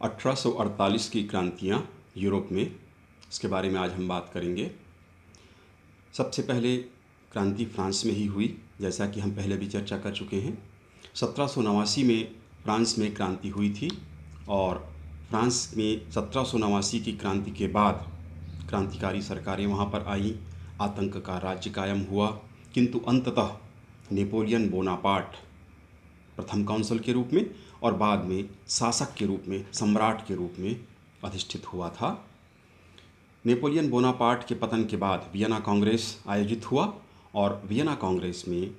1848 की क्रांतियाँ यूरोप में, इसके बारे में आज हम बात करेंगे। सबसे पहले क्रांति फ्रांस में ही हुई, जैसा कि हम पहले भी चर्चा कर चुके हैं। 1789 में फ्रांस में क्रांति हुई थी और फ्रांस में 1789 की क्रांति के बाद क्रांतिकारी सरकारें वहाँ पर आईं, आतंक का राज्य कायम हुआ, किंतु अंततः नेपोलियन बोनापार्ट प्रथम काउंसिल के रूप में और बाद में शासक के रूप में, सम्राट के रूप में अधिष्ठित हुआ था। नेपोलियन बोनापार्ट के पतन के बाद वियना कांग्रेस आयोजित हुआ और वियना कांग्रेस में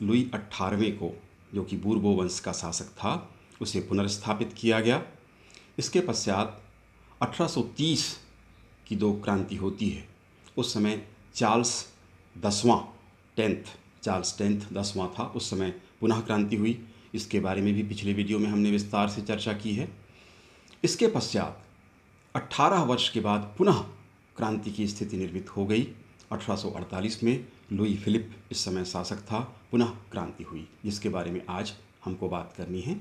लुई 18वें को, जो कि बूर्बो वंश का शासक था, उसे पुनर्स्थापित किया गया। इसके पश्चात 1830 की दो क्रांति होती है। उस समय चार्ल्स 10वां था, उस समय पुनः क्रांति हुई। इसके बारे में भी पिछले वीडियो में हमने विस्तार से चर्चा की है। इसके पश्चात 18 वर्ष के बाद पुनः क्रांति की स्थिति निर्मित हो गई। 1848 में लुई फिलिप इस समय शासक था, पुनः क्रांति हुई, जिसके बारे में आज हमको बात करनी है।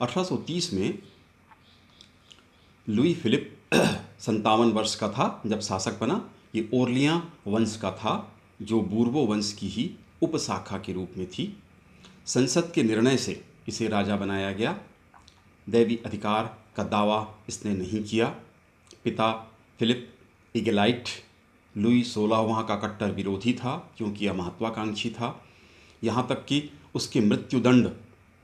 1830 में लुई फिलिप 57 वर्ष का था जब शासक बना। ये ओर्लियां वंश का था, जो बूर्बो वंश की ही उपशाखा के रूप में थी। संसद के निर्णय से इसे राजा बनाया गया। दैवी अधिकार का दावा इसने नहीं किया। पिता फिलिप इगेलाइट लुई 16वां का कट्टर विरोधी था, क्योंकि यह महत्वाकांक्षी था। यहाँ तक कि उसके मृत्युदंड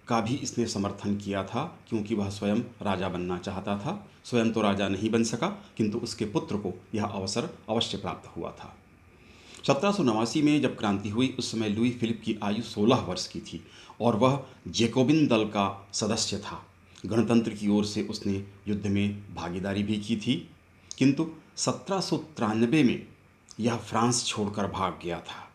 का भी इसने समर्थन किया था, क्योंकि वह स्वयं राजा बनना चाहता था। स्वयं तो राजा नहीं बन सका, किंतु उसके पुत्र को यह अवसर अवश्य प्राप्त हुआ था। 1789 में जब क्रांति हुई, उस समय लुई फिलिप की आयु 16 वर्ष की थी और वह जैकोबिन दल का सदस्य था। गणतंत्र की ओर से उसने युद्ध में भागीदारी भी की थी, किंतु 1793 में यह फ्रांस छोड़कर भाग गया था,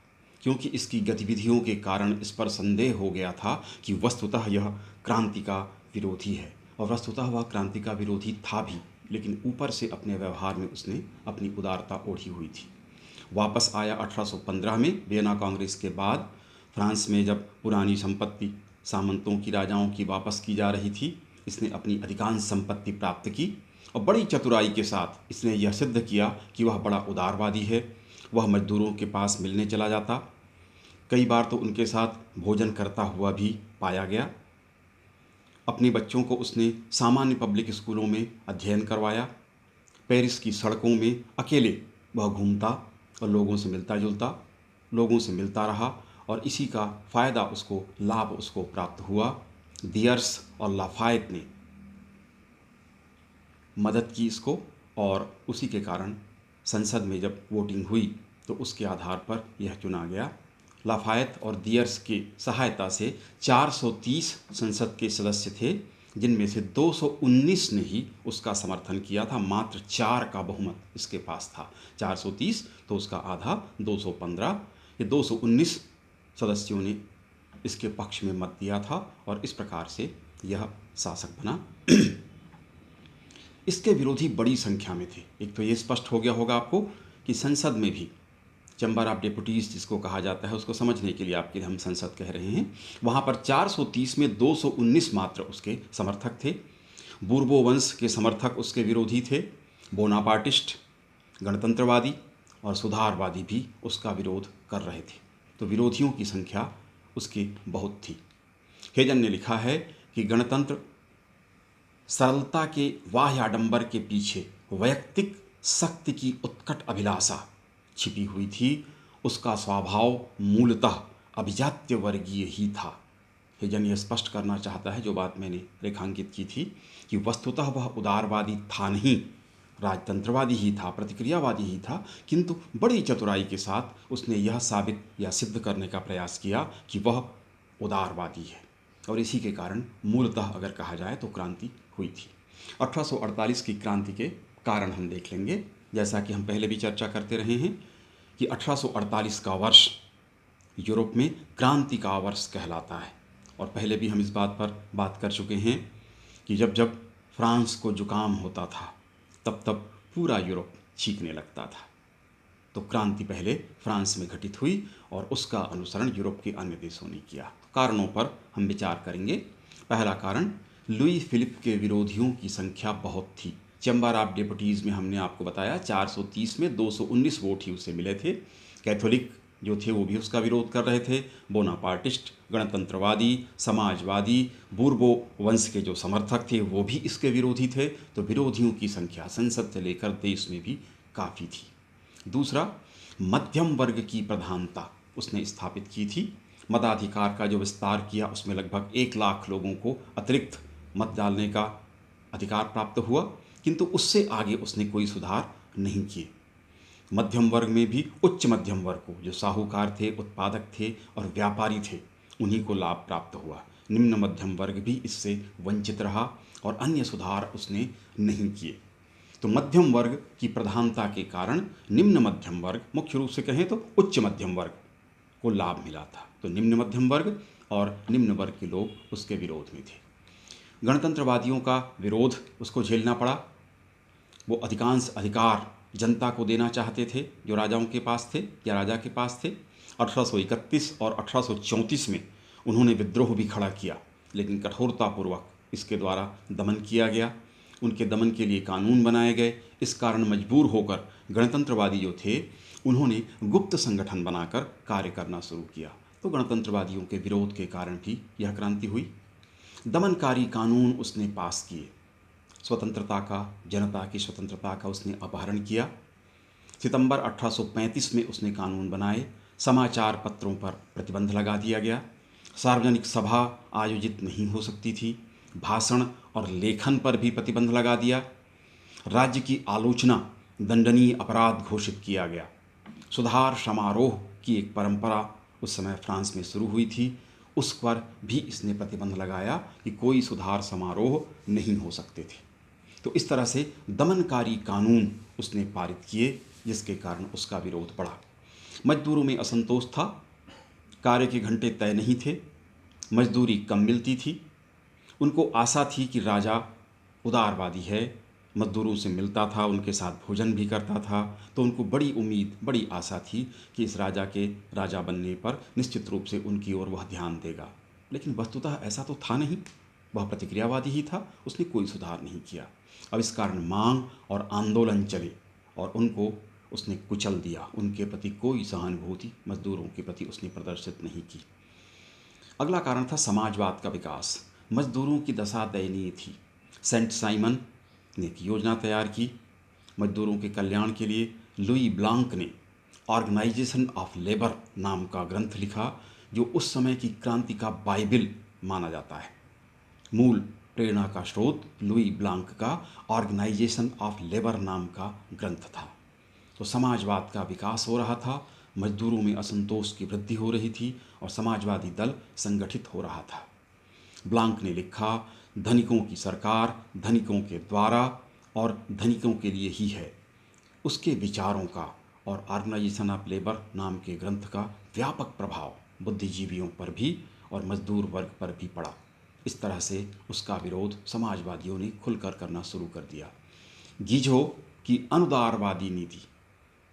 क्योंकि इसकी गतिविधियों के कारण इस पर संदेह हो गया था कि वस्तुतः यह क्रांति का विरोधी है। और वस्तुतः वह क्रांति का विरोधी था भी, लेकिन ऊपर से अपने व्यवहार में उसने अपनी उदारता ओढ़ी हुई थी। वापस आया 1815 में वियना कांग्रेस के बाद। फ्रांस में जब पुरानी संपत्ति सामंतों की, राजाओं की वापस की जा रही थी, इसने अपनी अधिकांश संपत्ति प्राप्त की और बड़ी चतुराई के साथ इसने यह सिद्ध किया कि वह बड़ा उदारवादी है। वह मजदूरों के पास मिलने चला जाता, कई बार तो उनके साथ भोजन करता हुआ भी पाया गया। अपने बच्चों को उसने सामान्य पब्लिक स्कूलों में अध्ययन करवाया। पेरिस की सड़कों में अकेले वह घूमता और लोगों से मिलता रहा और इसी का फ़ायदा उसको, लाभ उसको प्राप्त हुआ। दियर्स और लाफायत ने मदद की इसको और उसी के कारण संसद में जब वोटिंग हुई तो उसके आधार पर यह चुना गया। लाफायत और दियर्स की सहायता से 430 संसद के सदस्य थे, जिनमें से 219 ने ही उसका समर्थन किया था। मात्र 4 का बहुमत इसके पास था। 430 तो उसका आधा 215, ये 219 सदस्यों ने इसके पक्ष में मत दिया था और इस प्रकार से यह शासक बना। इसके विरोधी बड़ी संख्या में थे। एक तो ये स्पष्ट हो गया होगा आपको कि संसद में भी, चैम्बर ऑफ डेपुटीज जिसको कहा जाता है, उसको समझने के लिए आपके हम संसद कह रहे हैं, वहाँ पर 430 में 219 मात्र उसके समर्थक थे। बूर्बो वंश के समर्थक उसके विरोधी थे। बोनापार्टिस्ट, गणतंत्रवादी और सुधारवादी भी उसका विरोध कर रहे थे। तो विरोधियों की संख्या उसकी बहुत थी। हेजन ने लिखा है कि गणतंत्र सरलता के बाह्य आडंबर के पीछे वैयक्तिक शक्ति की उत्कट अभिलाषा छिपी हुई थी। उसका स्वभाव मूलतः अभिजात्य वर्गीय ही था। हेजन यह स्पष्ट करना चाहता है, जो बात मैंने रेखांकित की थी, कि वस्तुतः वह उदारवादी था नहीं, राजतंत्रवादी ही था, प्रतिक्रियावादी ही था, किंतु बड़ी चतुराई के साथ उसने यह साबित या सिद्ध करने का प्रयास किया कि वह उदारवादी है और इसी के कारण मूलतः अगर कहा जाए तो क्रांति हुई थी। 1848 की क्रांति के कारण हम देख लेंगे। जैसा कि हम पहले भी चर्चा करते रहे हैं कि 1848 का वर्ष यूरोप में क्रांति का वर्ष कहलाता है और पहले भी हम इस बात पर बात कर चुके हैं कि जब जब फ्रांस को जुकाम होता था तब तब पूरा यूरोप छींकने लगता था। तो क्रांति पहले फ्रांस में घटित हुई और उसका अनुसरण यूरोप के अन्य देशों ने किया। कारणों पर हम विचार करेंगे। पहला कारण, लुई फिलिप के विरोधियों की संख्या बहुत थी। चैम्बर ऑफ डेपुटीज़ में हमने आपको बताया 430 में 219 वोट ही उसे मिले थे। कैथोलिक जो थे वो भी उसका विरोध कर रहे थे। बोनापार्टिस्ट, गणतंत्रवादी, समाजवादी, बूर्बो वंश के जो समर्थक थे वो भी इसके विरोधी थे। तो विरोधियों की संख्या संसद से लेकर देश में भी काफ़ी थी। दूसरा, मध्यम वर्ग की प्रधानता उसने स्थापित की थी। मताधिकार का जो विस्तार किया उसमें लगभग 1 लाख लोगों को अतिरिक्त मत डालने का अधिकार प्राप्त हुआ, किंतु उससे आगे उसने कोई सुधार नहीं किए। मध्यम वर्ग में भी उच्च मध्यम वर्ग को, जो साहूकार थे, उत्पादक थे और व्यापारी थे, उन्हीं को लाभ प्राप्त हुआ। निम्न मध्यम वर्ग भी इससे वंचित रहा और अन्य सुधार उसने नहीं किए। तो मध्यम वर्ग की प्रधानता के कारण निम्न मध्यम वर्ग, मुख्य रूप से कहें तो उच्च मध्यम वर्ग को लाभ मिला था। तो निम्न मध्यम वर्ग और निम्न वर्ग के लोग उसके विरोध में थे। गणतंत्रवादियों का विरोध उसको झेलना पड़ा। वो अधिकांश अधिकार जनता को देना चाहते थे जो राजाओं के पास थे या राजा के पास थे। 1831 और 1834 में उन्होंने विद्रोह भी खड़ा किया, लेकिन कठोरतापूर्वक इसके द्वारा दमन किया गया। उनके दमन के लिए कानून बनाए गए। इस कारण मजबूर होकर गणतंत्रवादी जो थे उन्होंने गुप्त संगठन बनाकर कार्य करना शुरू किया। तो गणतंत्रवादियों के विरोध के कारण भी यह क्रांति हुई। दमनकारी कानून उसने पास किए। स्वतंत्रता का, जनता की स्वतंत्रता का उसने अपहरण किया। सितंबर 1835 में उसने कानून बनाए। समाचार पत्रों पर प्रतिबंध लगा दिया गया। सार्वजनिक सभा आयोजित नहीं हो सकती थी। भाषण और लेखन पर भी प्रतिबंध लगा दिया। राज्य की आलोचना दंडनीय अपराध घोषित किया गया। सुधार समारोह की एक परंपरा उस समय फ्रांस में शुरू हुई थी, उस पर भी इसने प्रतिबंध लगाया कि कोई सुधार समारोह नहीं हो सकते थे। तो इस तरह से दमनकारी कानून उसने पारित किए, जिसके कारण उसका विरोध बढ़ा। मजदूरों में असंतोष था। कार्य के घंटे तय नहीं थे, मजदूरी कम मिलती थी। उनको आशा थी कि राजा उदारवादी है, मजदूरों से मिलता था, उनके साथ भोजन भी करता था। तो उनको बड़ी उम्मीद, बड़ी आशा थी कि इस राजा के राजा बनने पर निश्चित रूप से उनकी ओर वह ध्यान देगा। लेकिन वस्तुतः ऐसा तो था नहीं। वह प्रतिक्रियावादी ही था, उसने कोई सुधार नहीं किया। अब इस कारण मांग और आंदोलन चले और उनको उसने कुचल दिया। उनके प्रति कोई सहानुभूति मजदूरों के प्रति उसने प्रदर्शित नहीं की। अगला कारण था समाजवाद का विकास। मजदूरों की दशा दयनीय थी। सेंट साइमन ने एक योजना तैयार की मजदूरों के कल्याण के लिए। लुई ब्लांक ने ऑर्गेनाइजेशन ऑफ लेबर नाम का ग्रंथ लिखा, जो उस समय की क्रांति का बाइबिल माना जाता है। मूल प्रेरणा का स्रोत लुई ब्लांक का ऑर्गेनाइजेशन ऑफ लेबर नाम का ग्रंथ था। तो समाजवाद का विकास हो रहा था, मजदूरों में असंतोष की वृद्धि हो रही थी और समाजवादी दल संगठित हो रहा था। ब्लांक ने लिखा, धनिकों की सरकार धनिकों के द्वारा और धनिकों के लिए ही है। उसके विचारों का और ऑर्गेनाइजेशन ऑफ लेबर नाम के ग्रंथ का व्यापक प्रभाव बुद्धिजीवियों पर भी और मजदूर वर्ग पर भी पड़ा। इस तरह से उसका विरोध समाजवादियों ने खुलकर करना शुरू कर दिया। गीजो की अनुदारवादी नीति,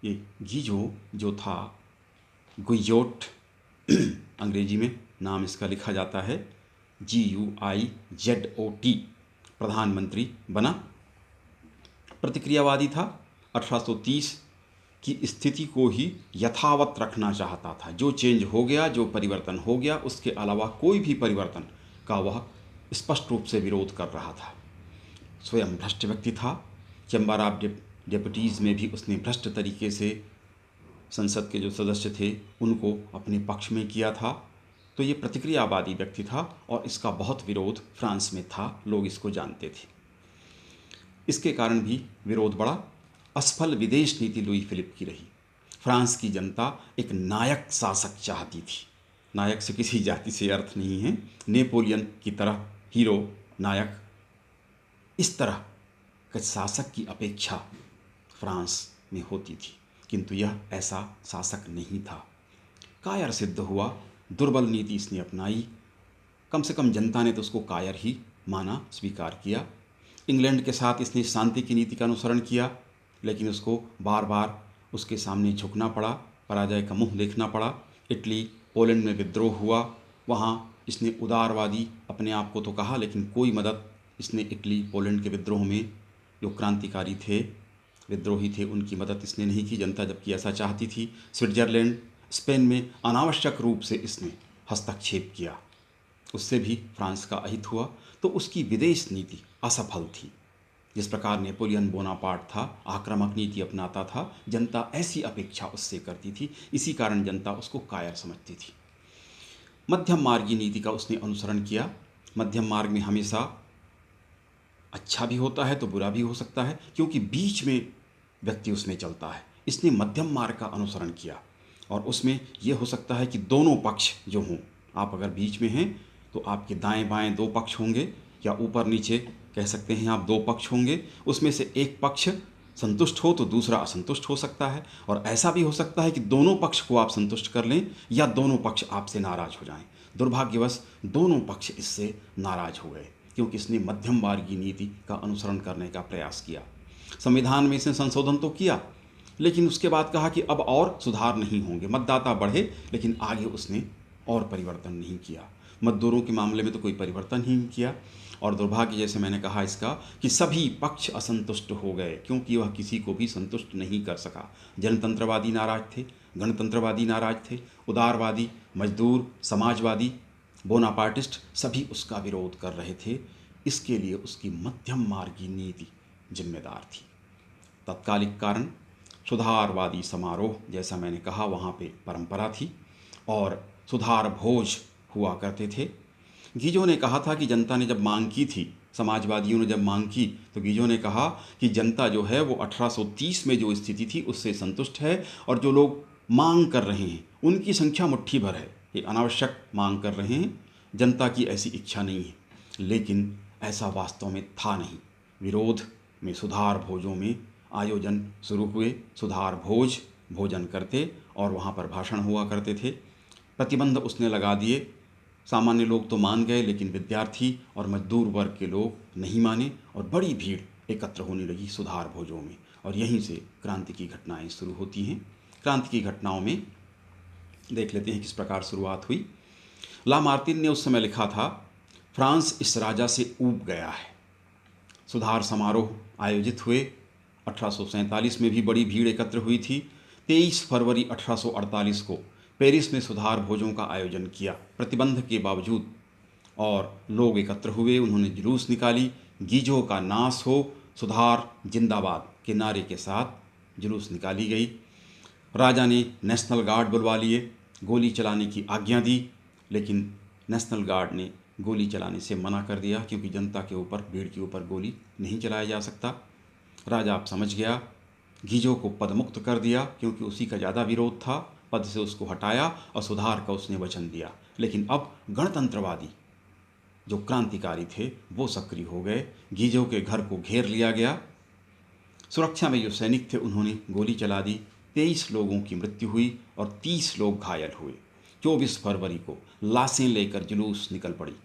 ये गीजो जो था, गुइजोट अंग्रेजी में नाम इसका लिखा जाता है, GUIZOT, प्रधानमंत्री बना। प्रतिक्रियावादी था। 1830 की स्थिति को ही यथावत रखना चाहता था। जो चेंज हो गया, जो परिवर्तन हो गया, उसके अलावा कोई भी परिवर्तन का वह स्पष्ट रूप से विरोध कर रहा था। स्वयं भ्रष्ट व्यक्ति था। चैम्बर ऑफ डेपुटीज़ में भी उसने भ्रष्ट तरीके से संसद के जो सदस्य थे उनको अपने पक्ष में किया था। तो ये प्रतिक्रियावादी व्यक्ति था और इसका बहुत विरोध फ्रांस में था, लोग इसको जानते थे। इसके कारण भी विरोध बढ़ा। असफल विदेश नीति लुई फिलिप की रही। फ्रांस की जनता एक नायक शासक चाहती थी। नायक से किसी जाति से अर्थ नहीं है, नेपोलियन की तरह हीरो, नायक, इस तरह के शासक की अपेक्षा फ्रांस में होती थी, किंतु यह ऐसा शासक नहीं था। कायर सिद्ध हुआ, दुर्बल नीति इसने अपनाई। कम से कम जनता ने तो उसको कायर ही माना, स्वीकार किया। इंग्लैंड के साथ इसने शांति की नीति का अनुसरण किया, लेकिन उसको बार बार उसके सामने झुकना पड़ा, पराजय का मुंह देखना पड़ा। इटली, पोलैंड में विद्रोह हुआ, वहाँ इसने उदारवादी अपने आप को तो कहा, लेकिन कोई मदद इसने इटली पोलैंड के विद्रोह में जो क्रांतिकारी थे, विद्रोही थे, उनकी मदद इसने नहीं की, जनता जबकि ऐसा चाहती थी। स्विट्जरलैंड, स्पेन में अनावश्यक रूप से इसने हस्तक्षेप किया, उससे भी फ्रांस का अहित हुआ। तो उसकी विदेश नीति असफल थी। जिस प्रकार नेपोलियन बोनापार्ट था, आक्रामक नीति अपनाता था, जनता ऐसी अपेक्षा उससे करती थी, इसी कारण जनता उसको कायर समझती थी। मध्यम मार्गी नीति का उसने अनुसरण किया। मध्यम मार्ग में हमेशा अच्छा भी होता है तो बुरा भी हो सकता है, क्योंकि बीच में व्यक्ति उसमें चलता है। इसने मध्यम मार्ग का अनुसरण किया और उसमें यह हो सकता है कि दोनों पक्ष जो हों, आप अगर बीच में हैं तो आपके दाएं बाएं दो पक्ष होंगे, या ऊपर नीचे कह सकते हैं आप, दो पक्ष होंगे। उसमें से एक पक्ष संतुष्ट हो तो दूसरा असंतुष्ट हो सकता है, और ऐसा भी हो सकता है कि दोनों पक्ष को आप संतुष्ट कर लें या दोनों पक्ष आपसे नाराज हो जाएं। दुर्भाग्यवश दोनों पक्ष इससे नाराज हो गए, क्योंकि इसने मध्यम मार्गी नीति का अनुसरण करने का प्रयास किया। संविधान में इसने संशोधन तो किया, लेकिन उसके बाद कहा कि अब और सुधार नहीं होंगे। मतदाता बढ़े, लेकिन आगे उसने और परिवर्तन नहीं किया। मजदूरों के मामले में तो कोई परिवर्तन ही नहीं किया। और दुर्भाग्य, जैसे मैंने कहा इसका, कि सभी पक्ष असंतुष्ट हो गए, क्योंकि वह किसी को भी संतुष्ट नहीं कर सका। जनतंत्रवादी नाराज थे, गणतंत्रवादी नाराज थे, उदारवादी, मजदूर, समाजवादी, बोनापार्टिस्ट सभी उसका विरोध कर रहे थे। इसके लिए उसकी मध्यम मार्गी नीति जिम्मेदार थी। तत्कालिक कारण सुधारवादी समारोह, जैसा मैंने कहा, वहाँ पे परंपरा थी और सुधार भोज हुआ करते थे। गीजो ने कहा था कि जनता ने जब मांग की थी, समाजवादियों ने जब मांग की, तो गीजो ने कहा कि जनता जो है वो 1830 में जो स्थिति थी उससे संतुष्ट है, और जो लोग मांग कर रहे हैं उनकी संख्या मुट्ठी भर है। ये अनावश्यक मांग कर रहे हैं, जनता की ऐसी इच्छा नहीं है। लेकिन ऐसा वास्तव में था नहीं। विरोध में सुधार भोजों में आयोजन शुरू हुए। सुधार भोज भोजन करते और वहाँ पर भाषण हुआ करते थे। प्रतिबंध उसने लगा दिए। सामान्य लोग तो मान गए, लेकिन विद्यार्थी और मजदूर वर्ग के लोग नहीं माने, और बड़ी भीड़ एकत्र होने लगी सुधार भोजों में, और यहीं से क्रांति की घटनाएं शुरू होती हैं। क्रांति की घटनाओं में देख लेते हैं किस प्रकार शुरुआत हुई। लामार्तिन ने उस समय लिखा था, फ्रांस इस राजा से ऊब गया है। सुधार समारोह आयोजित हुए। 1847 में भी बड़ी भीड़ एकत्र हुई थी। 23 फरवरी 1848 को पेरिस में सुधार भोजों का आयोजन किया, प्रतिबंध के बावजूद, और लोग एकत्र हुए। उन्होंने जुलूस निकाली, गीजो का नाश हो, सुधार जिंदाबाद के नारे के साथ जुलूस निकाली गई। राजा ने नेशनल गार्ड बुलवा लिए, गोली चलाने की आज्ञा दी, लेकिन नेशनल गार्ड ने गोली चलाने से मना कर दिया, क्योंकि जनता के ऊपर, भीड़ के ऊपर गोली नहीं चलाया जा सकता। राजा अब समझ गया। गीजो को पदमुक्त कर दिया, क्योंकि उसी का ज़्यादा विरोध था। पद से उसको हटाया और सुधार का उसने वचन दिया। लेकिन अब गणतंत्रवादी जो क्रांतिकारी थे वो सक्रिय हो गए। गीजो के घर को घेर लिया गया। सुरक्षा में जो सैनिक थे उन्होंने गोली चला दी। 23 लोगों की मृत्यु हुई और 30 लोग घायल हुए। 24 फरवरी को लाशें लेकर जुलूस निकल पड़ी।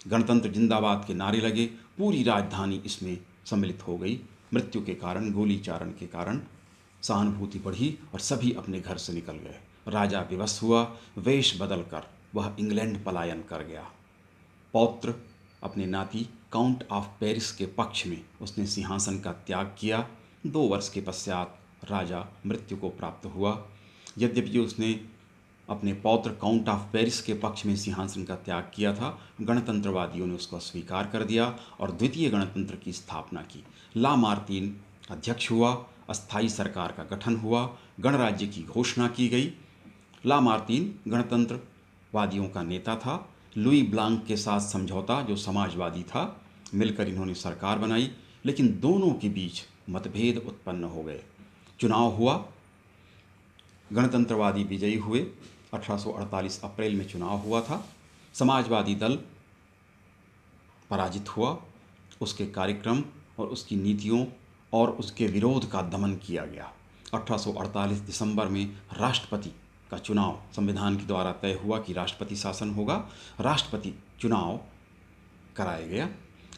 गणतंत्र जिंदाबाद के नारे लगे। पूरी राजधानी इसमें सम्मिलित हो गई। मृत्यु के कारण, गोली चारण के कारण सहानुभूति बढ़ी और सभी अपने घर से निकल गए। राजा विवश हुआ। वेश बदलकर वह इंग्लैंड पलायन कर गया। पौत्र अपने नाती काउंट ऑफ पेरिस के पक्ष में उसने सिंहासन का त्याग किया। 2 वर्ष के पश्चात राजा मृत्यु को प्राप्त हुआ। यद्यपि उसने अपने पौत्र काउंट ऑफ पेरिस के पक्ष में सिंहासन का त्याग किया था, गणतंत्रवादियों ने उसको स्वीकार कर दिया और द्वितीय गणतंत्र की स्थापना की। लामार्तीन अध्यक्ष हुआ। अस्थायी सरकार का गठन हुआ। गणराज्य की घोषणा की गई। लामार्तीन गणतंत्रवादियों का नेता था। लुई ब्लांक के साथ समझौता, जो समाजवादी था, मिलकर इन्होंने सरकार बनाई। लेकिन दोनों के बीच मतभेद उत्पन्न हो गए। चुनाव हुआ। गणतंत्रवादी विजयी हुए। 1848 अप्रैल में चुनाव हुआ था। समाजवादी दल पराजित हुआ। उसके कार्यक्रम और उसकी नीतियों और उसके विरोध का दमन किया गया। 1848 दिसंबर में राष्ट्रपति का चुनाव संविधान के द्वारा तय हुआ कि राष्ट्रपति शासन होगा। राष्ट्रपति चुनाव कराया गया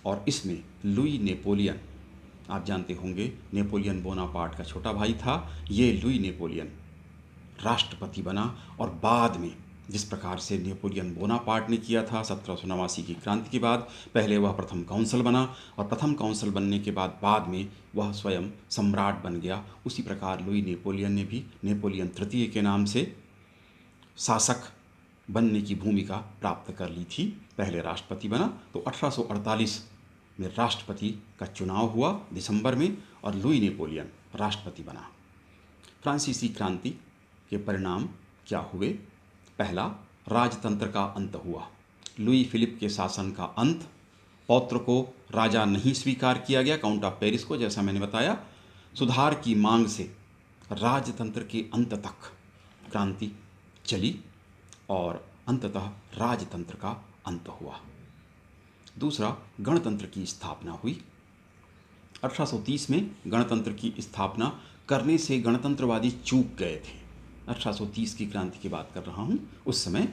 और इसमें लुई नेपोलियन, आप जानते होंगे नेपोलियन बोनापार्ट का छोटा भाई था, ये लुई नेपोलियन राष्ट्रपति बना और बाद में जिस प्रकार से नेपोलियन बोनापार्ट ने किया था 1789 की क्रांति के बाद। पहले वह प्रथम काउंसिल बना और प्रथम काउंसिल बनने के बाद में वह स्वयं सम्राट बन गया। उसी प्रकार लुई नेपोलियन ने भी नेपोलियन तृतीय के नाम से शासक बनने की भूमिका प्राप्त कर ली थी। पहले राष्ट्रपति बना तो 1848 में राष्ट्रपति का चुनाव हुआ दिसंबर में और लुई नेपोलियन राष्ट्रपति बना। फ्रांसीसी क्रांति के परिणाम क्या हुए? पहला, राजतंत्र का अंत हुआ। लुई फिलिप के शासन का अंत। पौत्र को राजा नहीं स्वीकार किया गया, काउंट ऑफ पेरिस को, जैसा मैंने बताया। सुधार की मांग से राजतंत्र के अंत तक क्रांति चली और अंततः राजतंत्र का अंत हुआ। दूसरा, गणतंत्र की स्थापना हुई। 1830 में गणतंत्र की स्थापना करने से गणतंत्रवादी चूक गए थे। 1830 की क्रांति की बात कर रहा हूँ। उस समय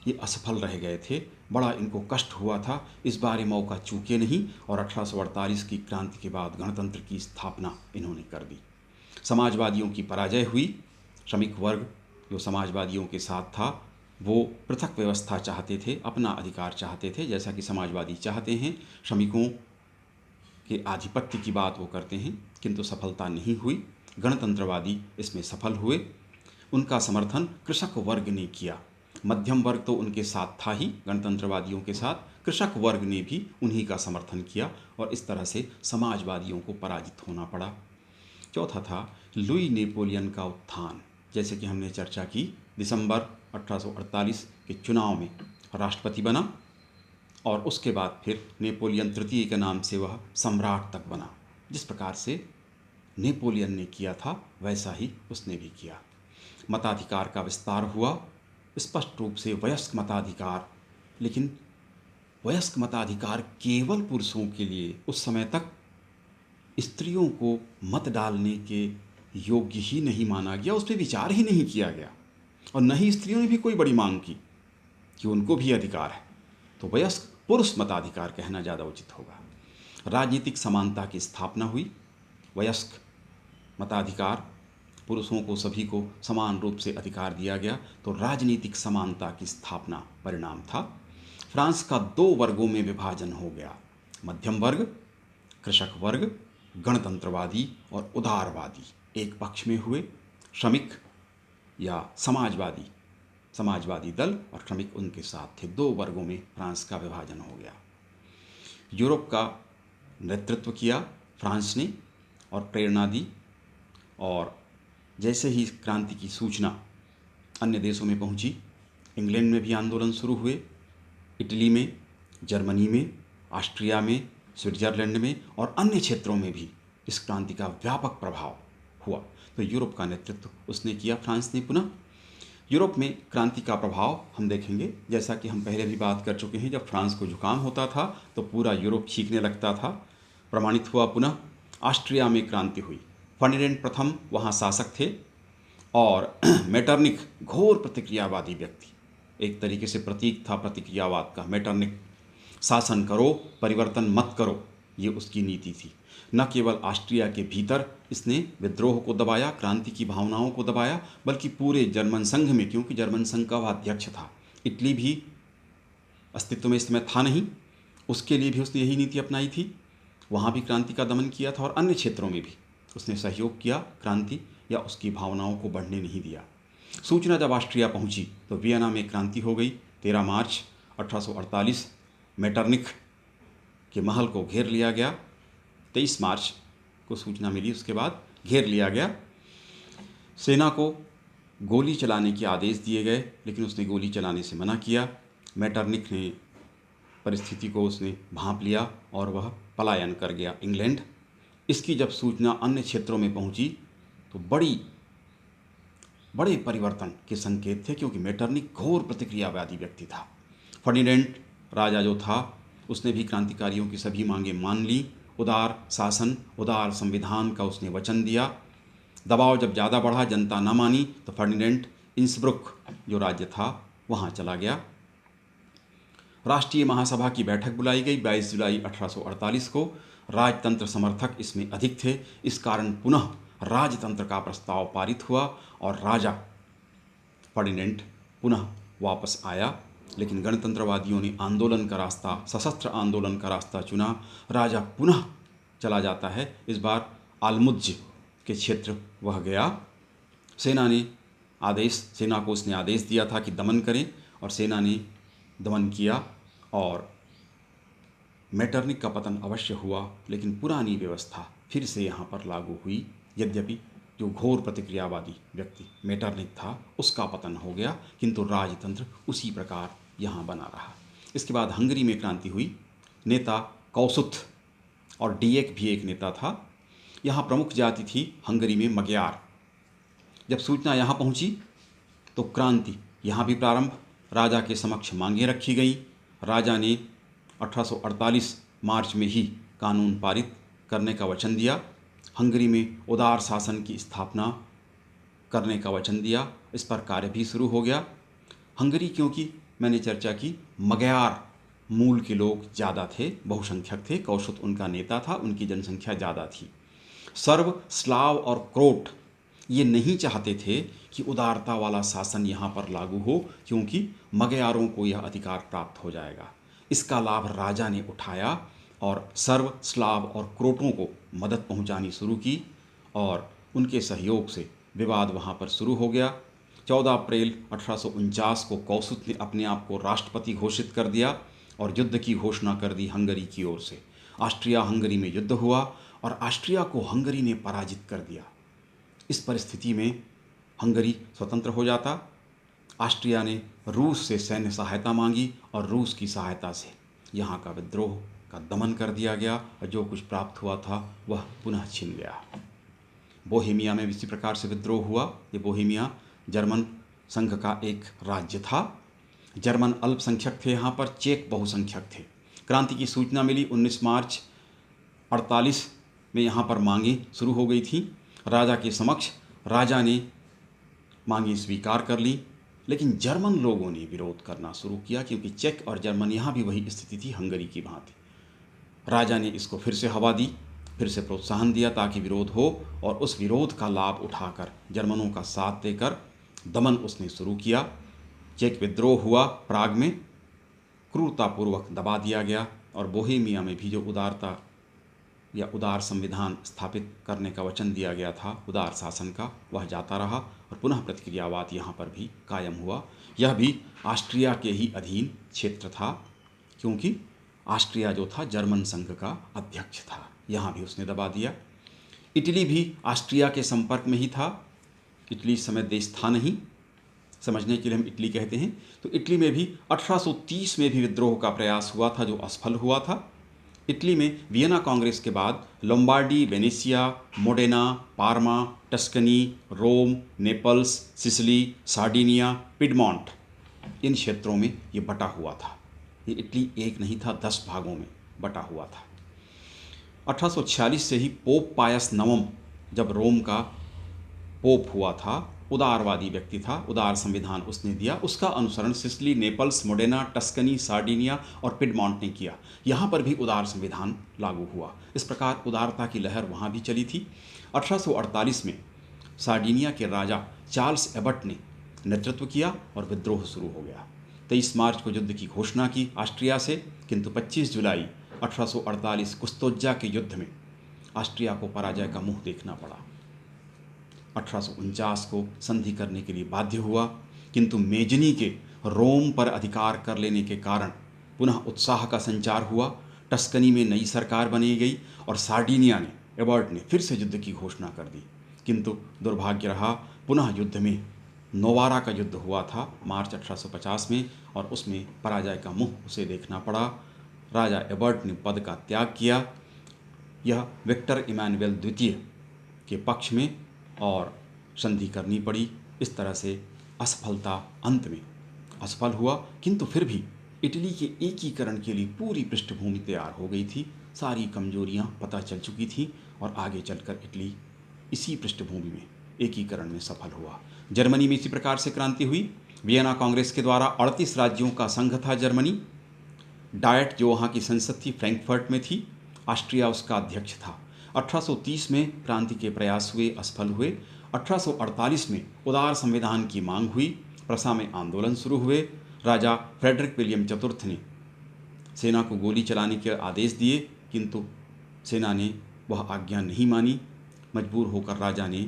ये असफल रह गए थे, बड़ा इनको कष्ट हुआ था। इस बार ये मौका चूके नहीं और 1848 की क्रांति के बाद गणतंत्र की स्थापना इन्होंने कर दी। समाजवादियों की पराजय हुई। श्रमिक वर्ग जो समाजवादियों के साथ था वो पृथक व्यवस्था चाहते थे, अपना अधिकार चाहते थे, जैसा कि समाजवादी चाहते हैं। श्रमिकों के आधिपत्य की बात वो करते हैं, किंतु सफलता नहीं हुई। गणतंत्रवादी इसमें सफल हुए। उनका समर्थन कृषक वर्ग ने किया। मध्यम वर्ग तो उनके साथ था ही, गणतंत्रवादियों के साथ कृषक वर्ग ने भी उन्हीं का समर्थन किया और इस तरह से समाजवादियों को पराजित होना पड़ा। चौथा था लुई नेपोलियन का उत्थान। जैसे कि हमने चर्चा की, दिसंबर 1848 के चुनाव में राष्ट्रपति बना और उसके बाद फिर नेपोलियन तृतीय के नाम से वह सम्राट तक बना। जिस प्रकार से नेपोलियन ने किया था वैसा ही उसने भी किया। मताधिकार का विस्तार हुआ, स्पष्ट रूप से वयस्क मताधिकार, लेकिन वयस्क मताधिकार केवल पुरुषों के लिए। उस समय तक स्त्रियों को मत डालने के योग्य ही नहीं माना गया, उस पर विचार ही नहीं किया गया और न ही स्त्रियों ने भी कोई बड़ी मांग की कि उनको भी अधिकार है। तो वयस्क पुरुष मताधिकार कहना ज़्यादा उचित होगा। राजनीतिक समानता की स्थापना हुई। वयस्क मताधिकार, पुरुषों को सभी को समान रूप से अधिकार दिया गया, तो राजनीतिक समानता की स्थापना परिणाम था। फ्रांस का 2 वर्गों में विभाजन हो गया, मध्यम वर्ग, कृषक वर्ग, गणतंत्रवादी और उदारवादी एक पक्ष में हुए। श्रमिक या समाजवादी दल और श्रमिक उनके साथ थे। 2 वर्गों में फ्रांस का विभाजन हो गया। यूरोप का नेतृत्व किया फ्रांस ने और प्रेरणा दी, और जैसे ही क्रांति की सूचना अन्य देशों में पहुंची, इंग्लैंड में भी आंदोलन शुरू हुए, इटली में, जर्मनी में, ऑस्ट्रिया में, स्विट्जरलैंड में और अन्य क्षेत्रों में भी इस क्रांति का व्यापक प्रभाव हुआ। तो यूरोप का नेतृत्व उसने किया, फ्रांस ने। पुनः यूरोप में क्रांति का प्रभाव हम देखेंगे, जैसा कि हम पहले भी बात कर चुके हैं। जब फ्रांस को जुकाम होता था तो पूरा यूरोप छींकने लगता था। प्रमाणित हुआ। पुनः ऑस्ट्रिया में क्रांति हुई। फर्डिनेंड प्रथम वहाँ शासक थे और मेटरनिख घोर प्रतिक्रियावादी व्यक्ति, एक तरीके से प्रतीक था प्रतिक्रियावाद का। मेटरनिख, शासन करो, परिवर्तन मत करो, ये उसकी नीति थी। न केवल ऑस्ट्रिया के भीतर इसने विद्रोह को दबाया, क्रांति की भावनाओं को दबाया, बल्कि पूरे जर्मन संघ में, क्योंकि जर्मन संघ का वह अध्यक्ष था। इटली भी अस्तित्व में इस समय था नहीं, उसके लिए भी उसने यही नीति अपनाई थी। वहाँ भी क्रांति का दमन किया था और अन्य क्षेत्रों में भी उसने सहयोग किया, क्रांति या उसकी भावनाओं को बढ़ने नहीं दिया। सूचना जब ऑस्ट्रिया पहुंची तो वियना में क्रांति हो गई। 13 मार्च 1848 मेटरनिख के महल को घेर लिया गया। 23 मार्च को सूचना मिली, उसके बाद घेर लिया गया। सेना को गोली चलाने के आदेश दिए गए, लेकिन उसने गोली चलाने से मना किया। मेटरनिख ने परिस्थिति को उसने भांप लिया और वह पलायन कर गया इंग्लैंड। इसकी जब सूचना अन्य क्षेत्रों में पहुंची तो बड़े परिवर्तन के संकेत थे, क्योंकि मेटरनिख घोर प्रतिक्रियावादी व्यक्ति था। फर्डिनेंड राजा जो था उसने भी क्रांतिकारियों की सभी मांगें मान ली। उदार शासन, उदार संविधान का उसने वचन दिया। दबाव जब ज़्यादा बढ़ा, जनता न मानी, तो फर्डिनेंड इंसब्रुक जो राज्य था वहाँ चला गया। राष्ट्रीय महासभा की बैठक बुलाई गई 22 जुलाई 1848 को। राजतंत्र समर्थक इसमें अधिक थे, इस कारण पुनः राजतंत्र का प्रस्ताव पारित हुआ और राजा फर्डिनेंड पुनः वापस आया, लेकिन गणतंत्रवादियों ने आंदोलन का रास्ता, सशस्त्र आंदोलन का रास्ता चुना। राजा पुनः चला जाता है। इस बार आलमुज्ज के क्षेत्र वह गया। सेना को उसने आदेश दिया था कि दमन करें, और सेना ने दमन किया और मेटरनिख का पतन अवश्य हुआ, लेकिन पुरानी व्यवस्था फिर से यहाँ पर लागू हुई। यद्यपि जो घोर प्रतिक्रियावादी व्यक्ति मेटरनिख था उसका पतन हो गया, किंतु राजतंत्र उसी प्रकार यहाँ बना रहा। इसके बाद हंगरी में क्रांति हुई। नेता कौसुथ और डीएक भी एक नेता था। यहाँ प्रमुख जाति थी हंगरी में मगयार। जब सूचना यहाँ पहुँची तो क्रांति यहाँ भी प्रारंभ। राजा के समक्ष मांगें रखी गई। राजा ने 1848 मार्च में ही कानून पारित करने का वचन दिया। हंगरी में उदार शासन की स्थापना करने का वचन दिया। इस पर कार्य भी शुरू हो गया। हंगरी, क्योंकि मैंने चर्चा की, मगयार मूल के लोग ज़्यादा थे, बहुसंख्यक थे। कौशुत उनका नेता था, उनकी जनसंख्या ज़्यादा थी। सर्व, स्लाव और क्रोट ये नहीं चाहते थे कि उदारता वाला शासन यहाँ पर लागू हो, क्योंकि मगयारों को यह अधिकार प्राप्त हो जाएगा। इसका लाभ राजा ने उठाया और सर्व, स्लाव और क्रोटों को मदद पहुँचानी शुरू की, और उनके सहयोग से विवाद वहाँ पर शुरू हो गया। 14 अप्रैल 1849 को कौसुत ने अपने आप को राष्ट्रपति घोषित कर दिया और युद्ध की घोषणा कर दी हंगरी की ओर से। ऑस्ट्रिया हंगरी में युद्ध हुआ और ऑस्ट्रिया को हंगरी ने पराजित कर दिया। इस परिस्थिति में हंगरी स्वतंत्र हो जाता। ऑस्ट्रिया ने रूस से सैन्य सहायता मांगी और रूस की सहायता से यहाँ का विद्रोह का दमन कर दिया गया, और जो कुछ प्राप्त हुआ था वह पुनः छिन गया। बोहेमिया में इसी प्रकार से विद्रोह हुआ। ये बोहेमिया जर्मन संघ का एक राज्य था। जर्मन अल्पसंख्यक थे यहाँ पर, चेक बहुसंख्यक थे। क्रांति की सूचना मिली 19 मार्च 48 में। यहाँ पर मांगें शुरू हो गई थी राजा के समक्ष। राजा ने मांगें स्वीकार कर ली, लेकिन जर्मन लोगों ने विरोध करना शुरू किया, क्योंकि चेक और जर्मन यहाँ भी वही स्थिति थी हंगरी की भांति। राजा ने इसको फिर से हवा दी, फिर से प्रोत्साहन दिया ताकि विरोध हो, और उस विरोध का लाभ उठाकर जर्मनों का साथ देकर दमन उसने शुरू किया। चेक विद्रोह हुआ, प्राग में क्रूरतापूर्वक दबा दिया गया, और बोहेमिया में भी जो उदारता या उदार संविधान स्थापित करने का वचन दिया गया था, उदार शासन का, वह जाता रहा, और पुनः प्रतिक्रियावाद यहाँ पर भी कायम हुआ। यह भी ऑस्ट्रिया के ही अधीन क्षेत्र था, क्योंकि ऑस्ट्रिया जो था जर्मन संघ का अध्यक्ष था। यहाँ भी उसने दबा दिया। इटली भी ऑस्ट्रिया के संपर्क में ही था। इटली इस समय देश था नहीं, समझने के लिए हम इटली कहते हैं। तो इटली में भी 1830 में भी विद्रोह का प्रयास हुआ था, जो असफल हुआ था। इटली में वियना कांग्रेस के बाद Lombardy, Venetia, Modena, Parma, Tuscany, Rome, Naples, Sicily, Sardinia, Piedmont, इन क्षेत्रों में ये बटा हुआ था। ये इटली एक नहीं था, 10 भागों में बटा हुआ था। 1846 से ही पोप पायस नवम जब रोम का पोप हुआ था, उदारवादी व्यक्ति था, उदार संविधान उसने दिया। उसका अनुसरण Sicily, Naples, Modena, Tuscany, Sardinia और पिडमॉन्ट ने किया। यहाँ पर भी उदार संविधान लागू हुआ। इस प्रकार उदारता की लहर वहाँ भी चली थी। 1848 में सार्डिनिया के राजा चार्ल्स एबट ने नेतृत्व किया और विद्रोह शुरू हो गया। 23 मार्च को युद्ध की घोषणा की ऑस्ट्रिया से, किंतु 25 जुलाई 1848 कुस्तोज्जा के युद्ध में ऑस्ट्रिया को पराजय का मुंह देखना पड़ा। 1849 को संधि करने के लिए बाध्य हुआ, किंतु मेजनी के रोम पर अधिकार कर लेने के कारण पुनः उत्साह का संचार हुआ। टस्कनी में नई सरकार बनी गई और सार्डिनिया ने, एबर्ट ने फिर से युद्ध की घोषणा कर दी, किंतु दुर्भाग्य रहा, पुनः युद्ध में नोवारा का युद्ध हुआ था मार्च 1850 में, और उसमें पराजय का मुंह उसे देखना पड़ा। राजा एबर्ट ने पद का त्याग किया। यह विक्टर इमैनुएल द्वितीय के पक्ष में और संधि करनी पड़ी। इस तरह से असफलता अंत में असफल हुआ, किंतु फिर भी इटली के एकीकरण के लिए पूरी पृष्ठभूमि तैयार हो गई थी। सारी कमजोरियां पता चल चुकी थी, और आगे चलकर इटली इसी पृष्ठभूमि में एकीकरण में सफल हुआ। जर्मनी में इसी प्रकार से क्रांति हुई। वियना कांग्रेस के द्वारा 38 राज्यों का संघ था जर्मनी। डायट जो वहाँ की संसद थी फ्रैंकफर्ट में थी। ऑस्ट्रिया उसका अध्यक्ष था। 1830 में क्रांति के प्रयास हुए, असफल हुए। 1848 में उदार संविधान की मांग हुई। प्रसा में आंदोलन शुरू हुए। राजा फ्रेडरिक विलियम चतुर्थ ने सेना को गोली चलाने के आदेश दिए, किंतु सेना ने वह आज्ञा नहीं मानी। मजबूर होकर राजा ने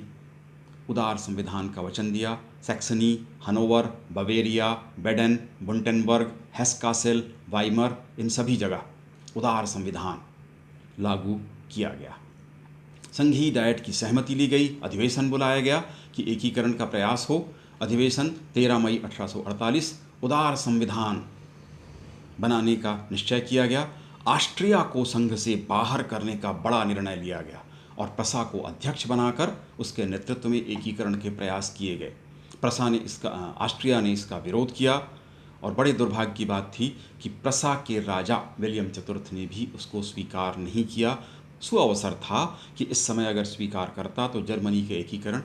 उदार संविधान का वचन दिया। सैक्सनी, हनोवर, बवेरिया, बेडन, बुंटेनबर्ग, हेस-कासेल, वाइमर, इन सभी जगह उदार संविधान लागू किया गया। संघीय डायट की सहमति ली गई। अधिवेशन बुलाया गया कि एकीकरण का प्रयास हो। अधिवेशन 13 मई 1848 उदार संविधान बनाने का निश्चय किया गया। ऑस्ट्रिया को संघ से बाहर करने का बड़ा निर्णय लिया गया और प्रसा को अध्यक्ष बनाकर उसके नेतृत्व में एकीकरण के प्रयास किए गए। ऑस्ट्रिया ने इसका विरोध किया और बड़े दुर्भाग्य की बात थी कि प्रसा के राजा विलियम चतुर्थ ने भी उसको स्वीकार नहीं किया। सुअवसर था कि इस समय अगर स्वीकार करता तो जर्मनी के एकीकरण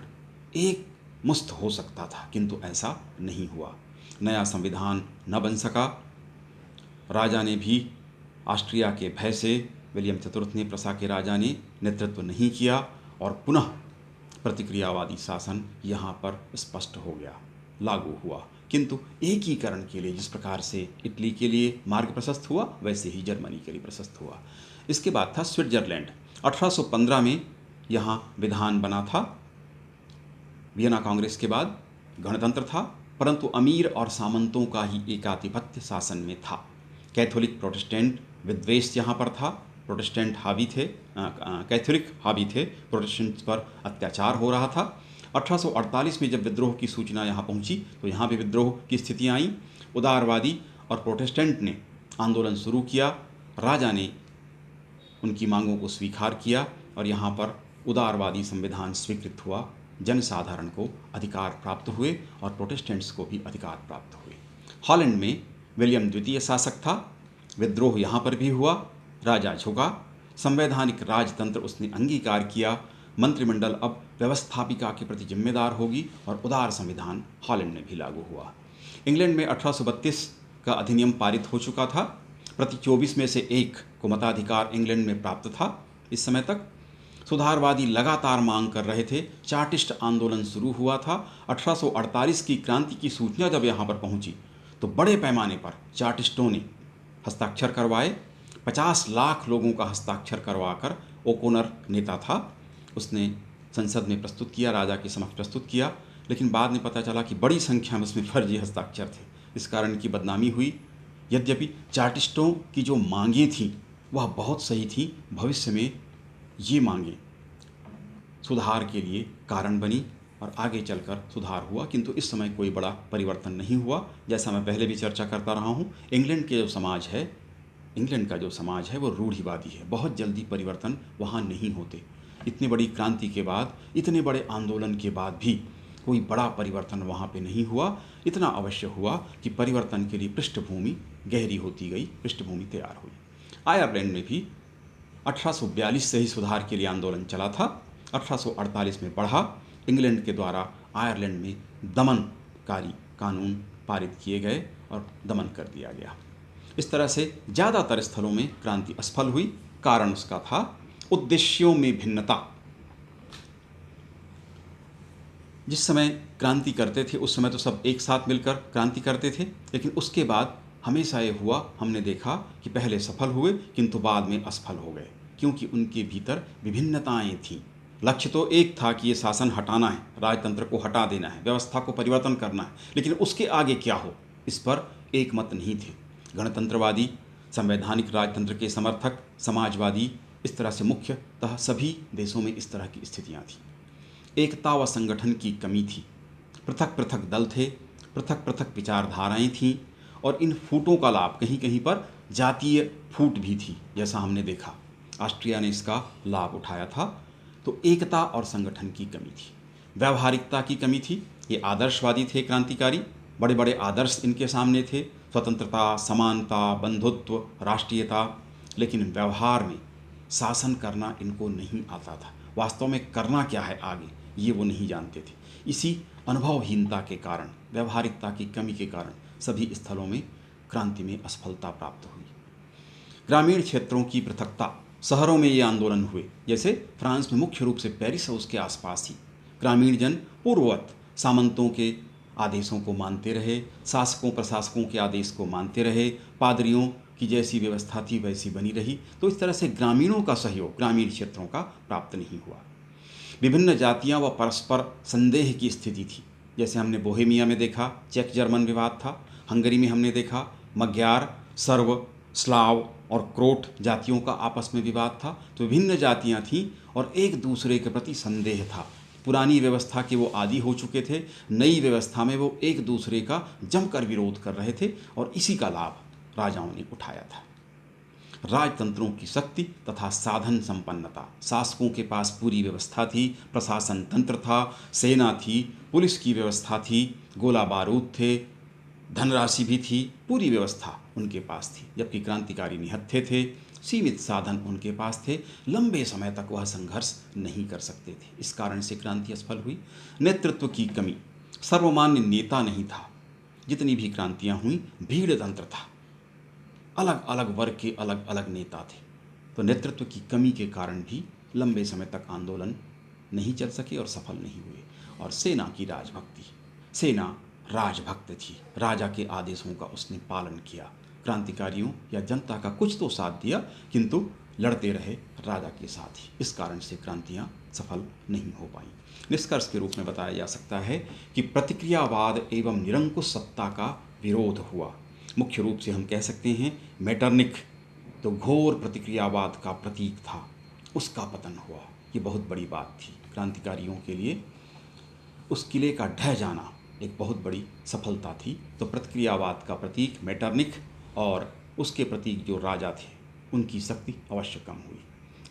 एक मुश्त हो सकता था, किंतु ऐसा नहीं हुआ। नया संविधान न बन सका। राजा ने भी ऑस्ट्रिया के भय से, विलियम चतुर्थ ने, प्रसा के राजा ने नेतृत्व नहीं किया और पुनः प्रतिक्रियावादी शासन यहाँ पर स्पष्ट हो गया, लागू हुआ। किंतु एकीकरण के लिए जिस प्रकार से इटली के लिए मार्ग प्रशस्त हुआ, वैसे ही जर्मनी के लिए प्रशस्त हुआ। इसके बाद था स्विट्जरलैंड। 1815 में यहाँ विधान बना था। वियना कांग्रेस के बाद गणतंत्र था, परंतु अमीर और सामंतों का ही एकाधिपत्य शासन में था। कैथोलिक प्रोटेस्टेंट विद्वेष यहाँ पर था। प्रोटेस्टेंट हावी थे, कैथोलिक हावी थे, प्रोटेस्टेंट्स पर अत्याचार हो रहा था। 1848 में जब विद्रोह की सूचना यहाँ पहुँची तो यहाँ भी विद्रोह की स्थितियाँ आईं। उदारवादी और प्रोटेस्टेंट ने आंदोलन शुरू किया। राजा ने उनकी मांगों को स्वीकार किया और यहाँ पर उदारवादी संविधान स्वीकृत हुआ। जनसाधारण को अधिकार प्राप्त हुए और प्रोटेस्टेंट्स को भी अधिकार प्राप्त हुए। हॉलैंड में विलियम द्वितीय शासक था। विद्रोह यहाँ पर भी हुआ। राजा झुका। संवैधानिक राजतंत्र उसने अंगीकार किया। मंत्रिमंडल अब व्यवस्थापिका के प्रति जिम्मेदार होगी और उदार संविधान हॉलैंड में भी लागू हुआ। इंग्लैंड में 1832 का अधिनियम पारित हो चुका था। प्रति 24 में से 1 को मताधिकार इंग्लैंड में प्राप्त था। इस समय तक सुधारवादी लगातार मांग कर रहे थे। चार्टिस्ट आंदोलन शुरू हुआ था। 1848 की क्रांति की सूचना जब यहाँ पर पहुँची तो बड़े पैमाने पर चार्टिस्टों ने हस्ताक्षर करवाए। 50 लाख लोगों का हस्ताक्षर करवाकर ओकोनर नेता था, उसने संसद में प्रस्तुत किया, राजा के समक्ष प्रस्तुत किया। लेकिन बाद में पता चला कि बड़ी संख्या में उसमें फर्जी हस्ताक्षर थे। इस कारण इनकी बदनामी हुई। यद्यपि चार्टिस्टों की जो मांगें थीं वह बहुत सही थी। भविष्य में ये मांगें सुधार के लिए कारण बनी और आगे चलकर सुधार हुआ, किंतु इस समय कोई बड़ा परिवर्तन नहीं हुआ। जैसा मैं पहले भी चर्चा करता रहा हूँ, इंग्लैंड का जो समाज है वो रूढ़िवादी है। बहुत जल्दी परिवर्तन वहाँ नहीं होते। इतनी बड़ी क्रांति के बाद, इतने बड़े आंदोलन के बाद भी कोई बड़ा परिवर्तन वहाँ पे नहीं हुआ। इतना अवश्य हुआ कि परिवर्तन के लिए पृष्ठभूमि गहरी होती गई, पृष्ठभूमि तैयार हुई। आयरलैंड में भी 1842 से ही सुधार के लिए आंदोलन चला था। 1848 में बढ़ा। इंग्लैंड के द्वारा आयरलैंड में दमनकारी कानून पारित किए गए और दमन कर दिया गया। इस तरह से ज़्यादातर स्थलों में क्रांति असफल हुई। कारण उसका था उद्देश्यों में भिन्नता। जिस समय क्रांति करते थे उस समय तो सब एक साथ मिलकर क्रांति करते थे, लेकिन उसके बाद हमेशा ये हुआ, हमने देखा कि पहले सफल हुए किंतु बाद में असफल हो गए, क्योंकि उनके भीतर विभिन्नताएं थीं। लक्ष्य तो एक था कि ये शासन हटाना है, राजतंत्र को हटा देना है, व्यवस्था को परिवर्तन करना है, लेकिन उसके आगे क्या हो इस पर एक मत नहीं थे। गणतंत्रवादी, संवैधानिक राजतंत्र के समर्थक, समाजवादी, इस तरह से मुख्यतः सभी देशों में इस तरह की स्थितियां थीं। एकता व संगठन की कमी थी। पृथक पृथक दल थे, पृथक पृथक विचारधाराएं थीं और इन फूटों का लाभ, कहीं कहीं पर जातीय फूट भी थी, जैसा हमने देखा। ऑस्ट्रिया ने इसका लाभ उठाया था। तो एकता और संगठन की कमी थी, व्यावहारिकता की कमी थी। ये आदर्शवादी थे क्रांतिकारी, बड़े बड़े आदर्श इनके सामने थे, स्वतंत्रता, समानता, बंधुत्व, राष्ट्रीयता, लेकिन व्यवहार में शासन करना इनको नहीं आता था। वास्तव में करना क्या है आगे, ये वो नहीं जानते थे। इसी अनुभवहीनता के कारण, व्यवहारिकता की कमी के कारण सभी स्थलों में क्रांति में असफलता प्राप्त हुई। ग्रामीण क्षेत्रों की पृथकता, शहरों में ये आंदोलन हुए, जैसे फ्रांस में मुख्य रूप से पेरिस और उसके आसपास ही ग्रामीण जन पूर्ववत सामंतों के आदेशों को मानते रहे, शासकों प्रशासकों के आदेश को मानते रहे, पादरियों की जैसी व्यवस्था थी वैसी बनी रही। तो इस तरह से ग्रामीणों का सहयोग ग्रामीण क्षेत्रों का प्राप्त नहीं हुआ। विभिन्न जातियां व परस्पर संदेह की स्थिति थी। जैसे हमने बोहेमिया में देखा चेक जर्मन विवाद था, हंगरी में हमने देखा मग्यार, सर्व, स्लाव और क्रोट जातियों का आपस में विवाद था। तो विभिन्न जातियां थीं और एक दूसरे के प्रति संदेह था। पुरानी व्यवस्था के वो आदी हो चुके थे, नई व्यवस्था में वो एक दूसरे का जमकर विरोध कर रहे थे और इसी का लाभ राजाओं ने उठाया था। राजतंत्रों की शक्ति तथा साधन संपन्नता, शासकों के पास पूरी व्यवस्था थी, प्रशासन तंत्र था, सेना थी, पुलिस की व्यवस्था थी, गोला बारूद थे, धनराशि भी थी, पूरी व्यवस्था उनके पास थी। जबकि क्रांतिकारी निहत्थे थे, सीमित साधन उनके पास थे, लंबे समय तक वह संघर्ष नहीं कर सकते थे। इस कारण से क्रांति असफल हुई। नेतृत्व की कमी, सर्वमान्य नेता नहीं था। जितनी भी क्रांतियां हुई भीड़ तंत्र था, अलग अलग वर्ग के अलग अलग नेता थे। तो नेतृत्व की कमी के कारण भी लंबे समय तक आंदोलन नहीं चल सके और सफल नहीं हुए। और सेना की राजभक्ति, सेना राजभक्त थी, राजा के आदेशों का उसने पालन किया। क्रांतिकारियों या जनता का कुछ तो साथ दिया, किंतु लड़ते रहे राजा के साथ ही। इस कारण से क्रांतियां सफल नहीं हो पाई। निष्कर्ष के रूप में बताया जा सकता है कि प्रतिक्रियावाद एवं निरंकुश सत्ता का विरोध हुआ। मुख्य रूप से हम कह सकते हैं मेटरनिख तो घोर प्रतिक्रियावाद का प्रतीक था, उसका पतन हुआ। ये बहुत बड़ी बात थी क्रांतिकारियों के लिए। उस किले का ढह जाना एक बहुत बड़ी सफलता थी। तो प्रतिक्रियावाद का प्रतीक मेटरनिख और उसके प्रतीक जो राजा थे उनकी शक्ति अवश्य कम हुई।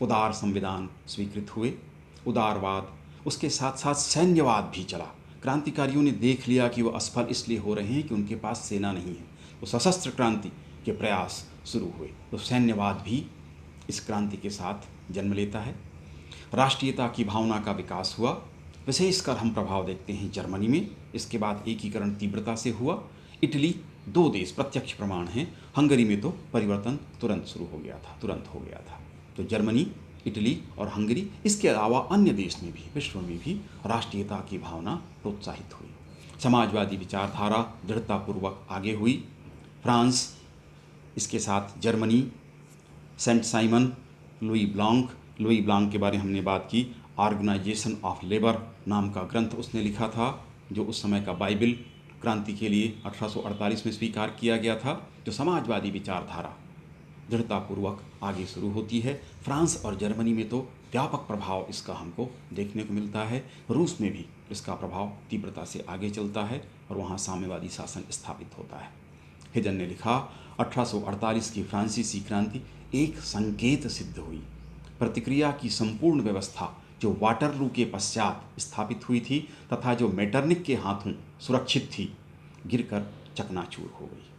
उदार संविधान स्वीकृत हुए, उदारवाद, उसके साथ साथ सैन्यवाद भी चला। क्रांतिकारियों ने देख लिया कि वो असफल इसलिए हो रहे हैं कि उनके पास सेना नहीं है, तो सशस्त्र क्रांति के प्रयास शुरू हुए। तो सैन्यवाद भी इस क्रांति के साथ जन्म लेता है। राष्ट्रीयता की भावना का विकास हुआ। विशेषकर हम प्रभाव देखते हैं जर्मनी में। इसके बाद एकीकरण तीव्रता से हुआ। इटली, दो देश प्रत्यक्ष प्रमाण हैं। हंगरी में तो परिवर्तन तुरंत शुरू हो गया था, तुरंत हो गया था। तो जर्मनी, इटली और हंगरी, इसके अलावा अन्य देश में भी, विश्व में भी राष्ट्रीयता की भावना प्रोत्साहित हुई। समाजवादी विचारधारा दृढ़तापूर्वक आगे हुई। फ्रांस, इसके साथ Germany, Saint Simon, Louis Blanc के बारे में हमने बात की। ऑर्गेनाइजेशन ऑफ लेबर नाम का ग्रंथ उसने लिखा था, जो उस समय का बाइबिल क्रांति के लिए 1848 में स्वीकार किया गया था। जो समाजवादी विचारधारा दृढ़तापूर्वक आगे शुरू होती है। फ्रांस और जर्मनी में तो व्यापक प्रभाव इसका हमको देखने को मिलता है। रूस में भी इसका प्रभाव तीव्रता से आगे चलता है और वहाँ साम्यवादी शासन स्थापित होता है। हिजन ने लिखा, 1848 की फ्रांसीसी क्रांति एक संकेत सिद्ध हुई। प्रतिक्रिया की संपूर्ण व्यवस्था जो वाटरलू के पश्चात स्थापित हुई थी तथा जो मेटरनिख के हाथों सुरक्षित थी, गिरकर चकनाचूर हो गई।